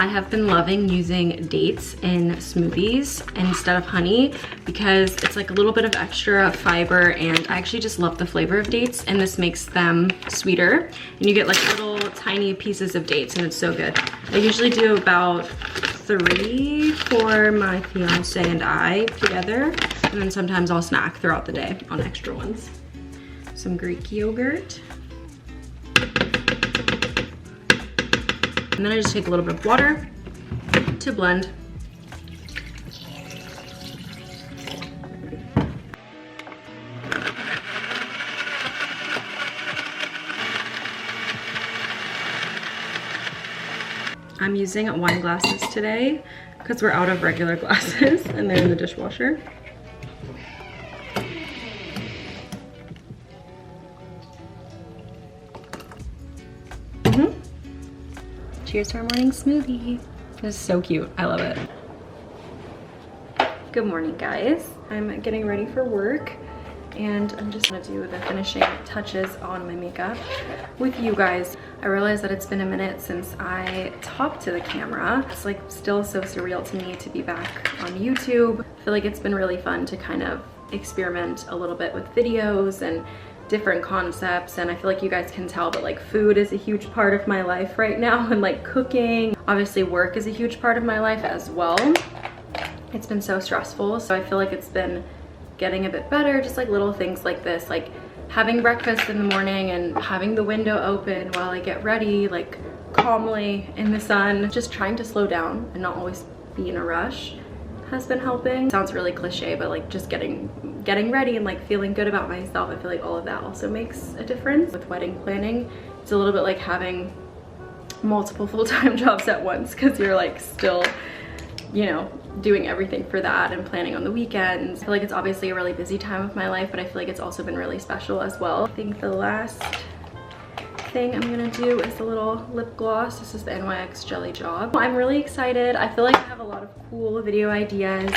I have been loving using dates in smoothies instead of honey because it's like a little bit of extra fiber, and I actually just love the flavor of dates, and this makes them sweeter. And you get like little tiny pieces of dates, and it's so good. I usually do about 3 for my fiance and I together, and then sometimes I'll snack throughout the day on extra ones. Some Greek yogurt. And then I just take a little bit of water to blend. I'm using wine glasses today because we're out of regular glasses and they're in the dishwasher. Cheers to our morning smoothie. This is so cute. I love it. Good morning, guys. I'm getting ready for work and I'm just gonna do the finishing touches on my makeup with you guys. I realized that it's been a minute since I talked to the camera. It's like still so surreal to me to be back on YouTube. I feel like it's been really fun to kind of experiment a little bit with videos and different concepts, and I feel like you guys can tell, but like food is a huge part of my life right now, and like cooking. Obviously work is a huge part of my life as well. It's been so stressful, so I feel like it's been getting a bit better, just like little things like this, like having breakfast in the morning and having the window open while I get ready, like calmly in the sun. Just trying to slow down and not always be in a rush has been helping. Sounds really cliche, but like just getting ready and like feeling good about myself, I feel like all of that also makes a difference. With wedding planning, it's a little bit like having multiple full-time jobs at once, because you're like still, you know, doing everything for that and planning on the weekends. I feel like it's obviously a really busy time of my life, but I feel like it's also been really special as well. I think the last thing I'm gonna do is a little lip gloss. This is the NYX Jelly Job. I'm really excited. I feel like I have a lot of cool video ideas,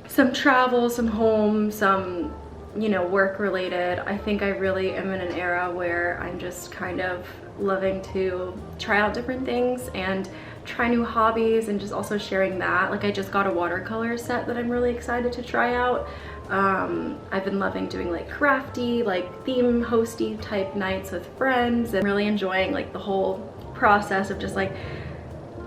some travel, some home, some, you know, work related. I think I really am in an era where I'm just kind of loving to try out different things and try new hobbies, and just also sharing that. Like I just got a watercolor set that I'm really excited to try out. I've been loving doing like crafty, like theme hosty type nights with friends, and really enjoying like the whole process of just like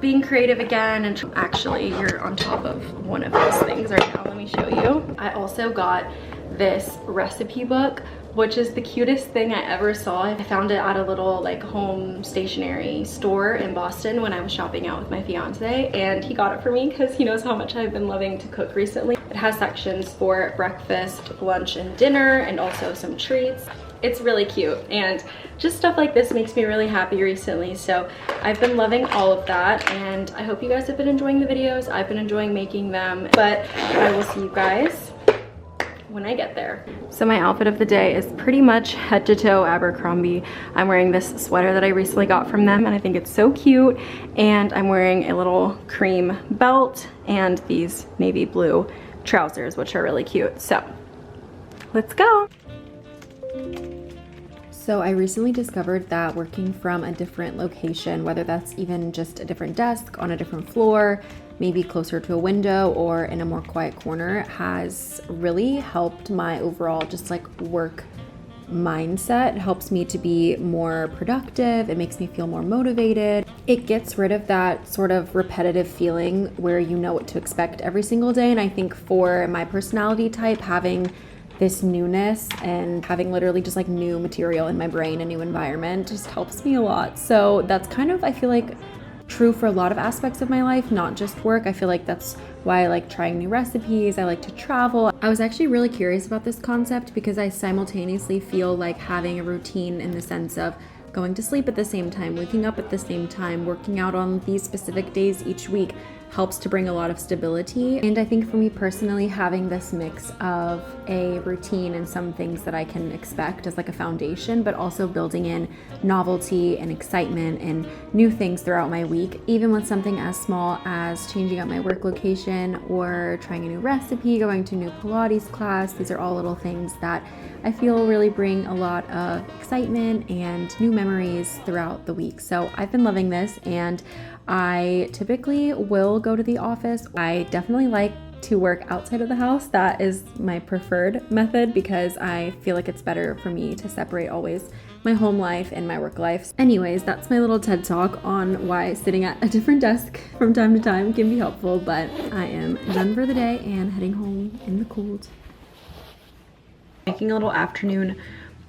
being creative again. And actually, you're on top of one of those things right now. Let me show you. I also got this recipe book, which is the cutest thing I ever saw. I found it at a little like home stationery store in Boston when I was shopping out with my fiance, and he got it for me because he knows how much I've been loving to cook recently. It has sections for breakfast, lunch, and dinner, and also some treats. It's really cute, and just stuff like this makes me really happy recently. So I've been loving all of that, and I hope you guys have been enjoying the videos. I've been enjoying making them, but I will see you guys when I get there. So my outfit of the day is pretty much head to toe Abercrombie. I'm wearing this sweater that I recently got from them, and I think it's so cute. And I'm wearing a little cream belt and these navy blue trousers, which are really cute. So let's go. So I recently discovered that working from a different location, whether that's even just a different desk on a different floor, maybe closer to a window or in a more quiet corner, has really helped my overall just like work mindset. It helps me to be more productive. It makes me feel more motivated. It gets rid of that sort of repetitive feeling where you know what to expect every single day. And I think for my personality type, having this newness and having literally just like new material in my brain, a new environment, just helps me a lot. So that's kind of, I feel like, true for a lot of aspects of my life, not just work. I feel like that's why I like trying new recipes. I like to travel. I was actually really curious about this concept because I simultaneously feel like having a routine in the sense of going to sleep at the same time, waking up at the same time, working out on these specific days each week helps to bring a lot of stability. And I think for me personally, having this mix of a routine and some things that I can expect as like a foundation, but also building in novelty and excitement and new things throughout my week, even with something as small as changing up my work location or trying a new recipe, going to a new Pilates class. These are all little things that I feel really bring a lot of excitement and new memories throughout the week. So I've been loving this, and I typically will go to the office. I definitely like to work outside of the house. That is my preferred method because I feel like it's better for me to separate always my home life and my work life. Anyways, that's my little TED talk on why sitting at a different desk from time to time can be helpful, but I am done for the day and heading home in the cold. Making a little afternoon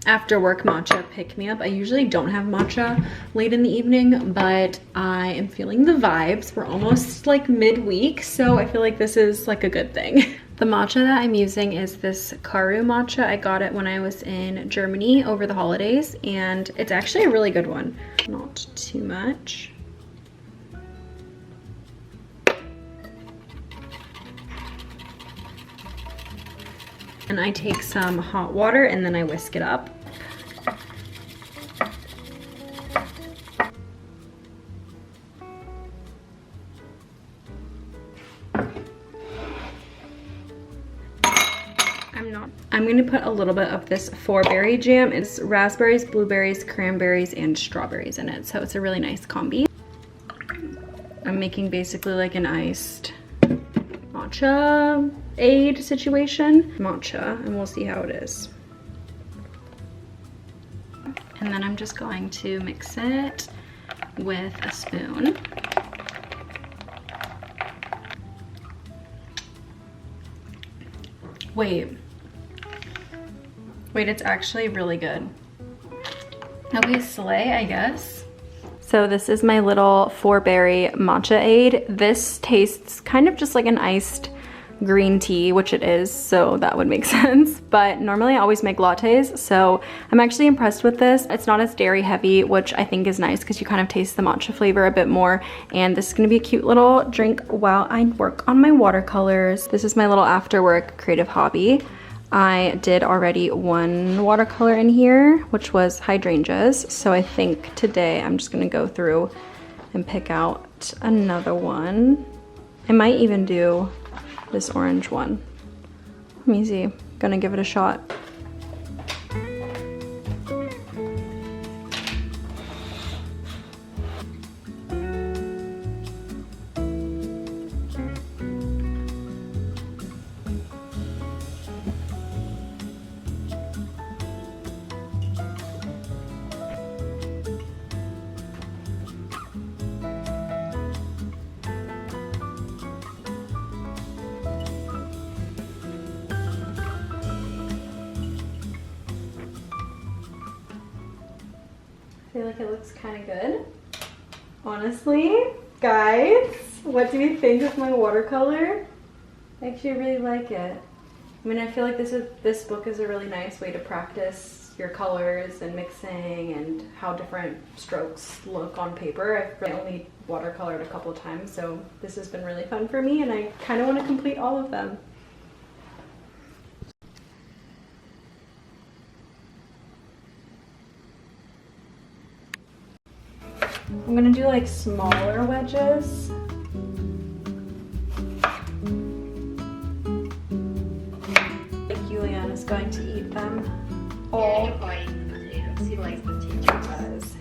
after work matcha pick me up. I usually don't have matcha late in the evening, but I am feeling the vibes. We're almost like midweek, so I feel like this is like a good thing. The matcha that I'm using is this Karu matcha. I got it when I was in Germany over the holidays, and it's actually a really good one. Not too much. And I take some hot water and then I whisk it up. I'm going to put a little bit of this 4-berry jam. It's raspberries, blueberries, cranberries, and strawberries in it. So it's a really nice combi. I'm making basically like an iced matcha aid situation. Matcha, and we'll see how it is. And then I'm just going to mix it with a spoon. Wait, it's actually really good. Okay, slay, I guess. So this is my little 4-berry matcha aid. This tastes kind of just like an iced green tea, which it is, so that would make sense. But normally I always make lattes, so I'm actually impressed with this. It's not as dairy heavy, which I think is nice because you kind of taste the matcha flavor a bit more. And this is gonna be a cute little drink while I work on my watercolors. This is my little after work creative hobby. I did already one watercolor in here, which was hydrangeas. So I think today I'm just gonna go through and pick out another one. I might even do this orange one. Let me see, gonna give it a shot. I feel like it looks kind of good. Honestly, guys, what do you think of my watercolor? I actually really like it. I mean, I feel like this book is a really nice way to practice your colors and mixing and how different strokes look on paper. I've only watercolored a couple of times, so this has been really fun for me, and I kind of want to complete all of them. I'm gonna do like smaller wedges. Like Julian is going to eat them all. He likes potatoes.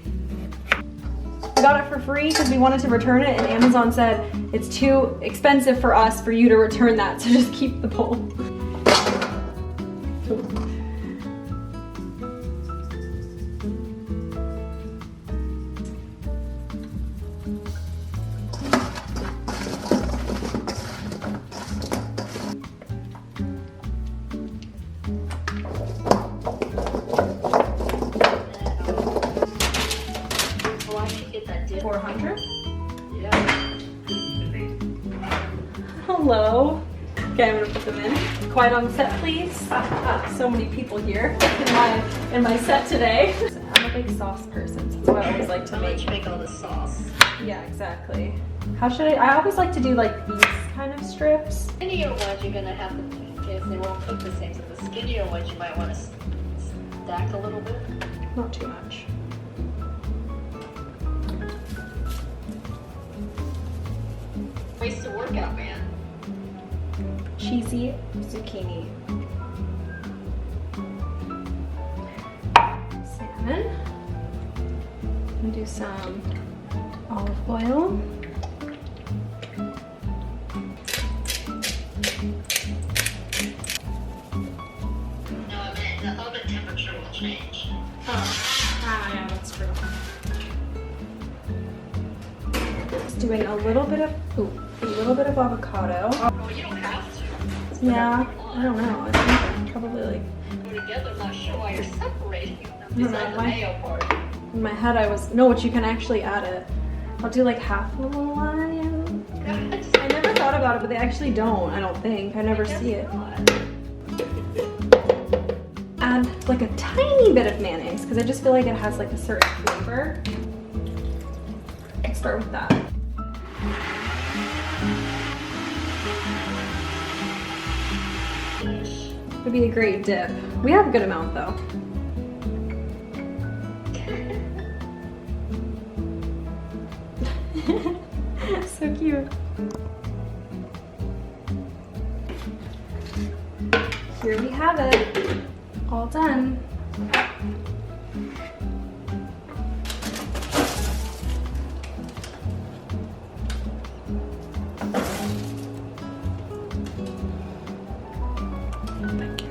I got it for free because we wanted to return it, and Amazon said it's too expensive for us for you to return that, so just keep the bowl. Hello. Okay, I'm gonna put them in. Quiet on set, please. So many people here in my set today. I'm a big sauce person, so that's why I always like to make all the sauce. Yeah, exactly. How should I always like to do like these kind of strips. Skinnier ones you're gonna have to, because they won't cook the same. So the skinnier ones you might want to stack a little bit. Not too much. Ways to work out, man. Cheesy zucchini. Salmon. I'm gonna do some olive oil. doing a little bit of avocado. Oh, you don't have to. Yeah, I don't know. I think probably like. We're together, I'm not sure why you're separating them. I don't Besides know, the mayo part. In my head, I was no, but you can actually add it. I'll do like half of a lion. I never thought about it, but they actually don't. I don't think. I never see it. Add like a tiny bit of mayonnaise because I just feel like it has like a certain flavor. Let's start with that. Would be a great dip. We have a good amount though. So cute. Here we have it. All done. Thank you.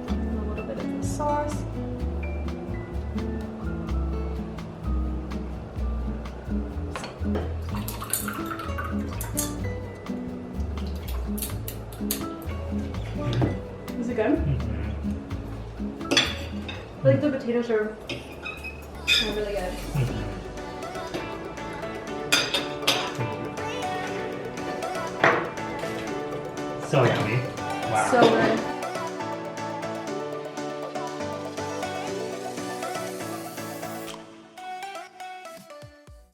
A little bit of the sauce. Is it good? I think the potatoes are really good. So yummy. Wow. So good.